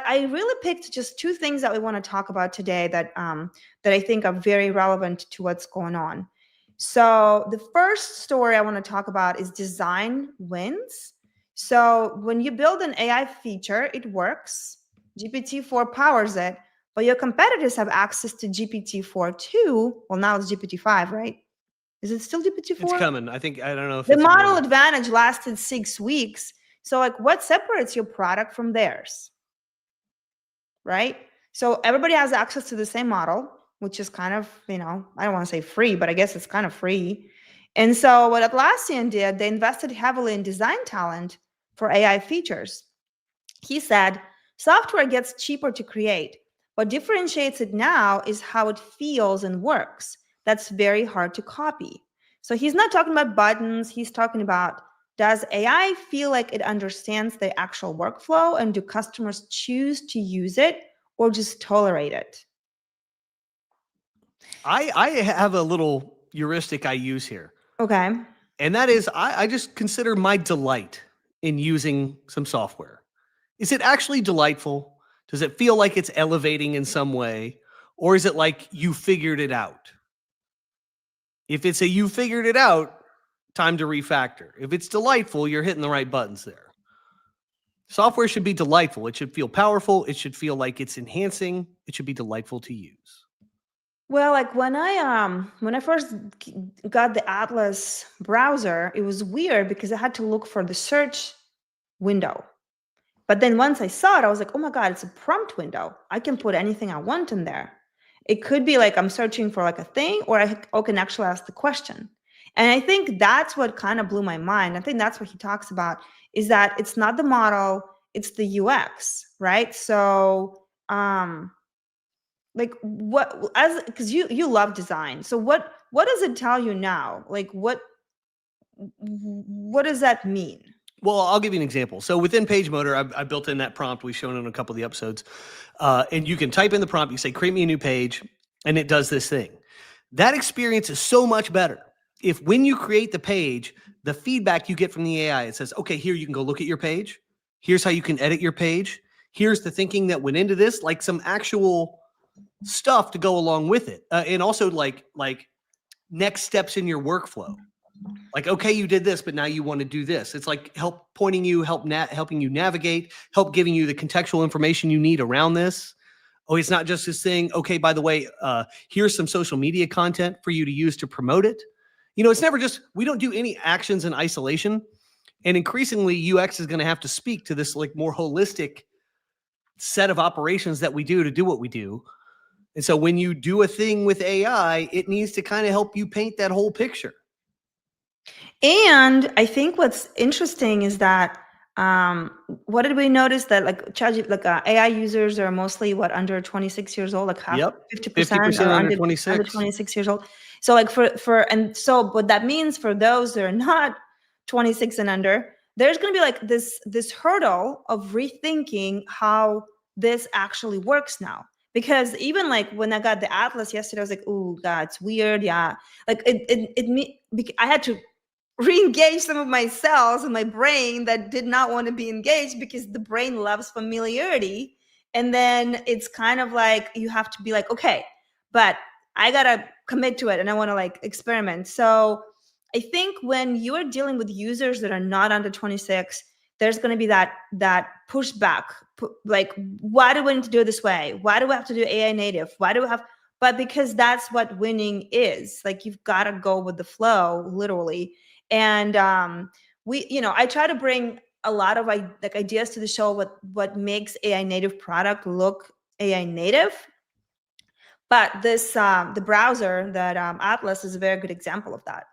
I really picked just two things that we want to talk about today that I think are very relevant to what's going on. So the first story I want to talk about is design wins. So when you build an AI feature, it works. GPT-4 powers it, but your competitors have access to GPT-4 too. Well, now it's GPT-5, right? Is it still GPT-4? It's coming. I don't know if the model advantage lasted 6 weeks. So like, what separates your product from theirs? Right? So everybody has access to the same model, which is kind of, I don't want to say free, but I guess it's kind of free. And so what Atlassian did, they invested heavily in design talent for AI features. He said, software gets cheaper to create. What differentiates it now is how it feels and works. That's very hard to copy. So he's not talking about buttons. He's talking about, does AI feel like it understands the actual workflow, and do customers choose to use it or just tolerate it? I have a little heuristic I use here. Okay. And that is, I just consider my delight in using some software. Is it actually delightful? Does it feel like it's elevating in some way? Or is it like you figured it out? If it's a you figured it out, time to refactor. If it's delightful, you're hitting the right buttons there. Software should be delightful. It should feel powerful. It should feel like it's enhancing. It should be delightful to use. Well, like when I first got the Atlas browser, it was weird because I had to look for the search window. But then once I saw it, I was like, oh my God, it's a prompt window. I can put anything I want in there. It could be like I'm searching for like a thing, or I can actually ask the question. And I think that's what kind of blew my mind. I think that's what he talks about, is that it's not the model, it's the UX, right? So like what, because you love design. So what does it tell you now? Like what does that mean? Well, I'll give you an example. So within PageMotor, I built in that prompt we've shown in a couple of the episodes. And you can type in the prompt, you say, create me a new page, and it does this thing. That experience is so much better if when you create the page, the feedback you get from the AI, it says, okay, here you can go look at your page. Here's how you can edit your page. Here's the thinking that went into this, like some actual stuff to go along with it. And also like next steps in your workflow. Like, okay, you did this, but now you want to do this. It's like helping you navigate, help giving you the contextual information you need around this. Oh, it's not just this thing. Okay, by the way, here's some social media content for you to use to promote it. It's never just, we don't do any actions in isolation. And increasingly, UX is going to have to speak to this like more holistic set of operations that we do to do what we do. And so when you do a thing with AI, it needs to kind of help you paint that whole picture. And I think what's interesting is that what did we notice, that like AI users are mostly under 26 years old, like half, yep. 50% are under 26 years old. So like so what that means for those that are not 26 and under, there's going to be like this hurdle of rethinking how this actually works now. Because even like when I got the Atlas yesterday, I was like, oh God, it's weird. Yeah. Like I had to re-engage some of my cells in my brain that did not want to be engaged, because the brain loves familiarity. And then it's kind of like you have to be like, okay, but I gotta commit to it and I want to like experiment. So I think when you are dealing with users that are not under 26, there's going to be that pushback, like, why do we need to do it this way? Why do we have to do AI native? Why do we have? But because that's what winning is. Like, you've got to go with the flow, literally. And I try to bring a lot of like ideas to the show, what makes AI native product look AI native. But this the browser that Atlas is a very good example of that.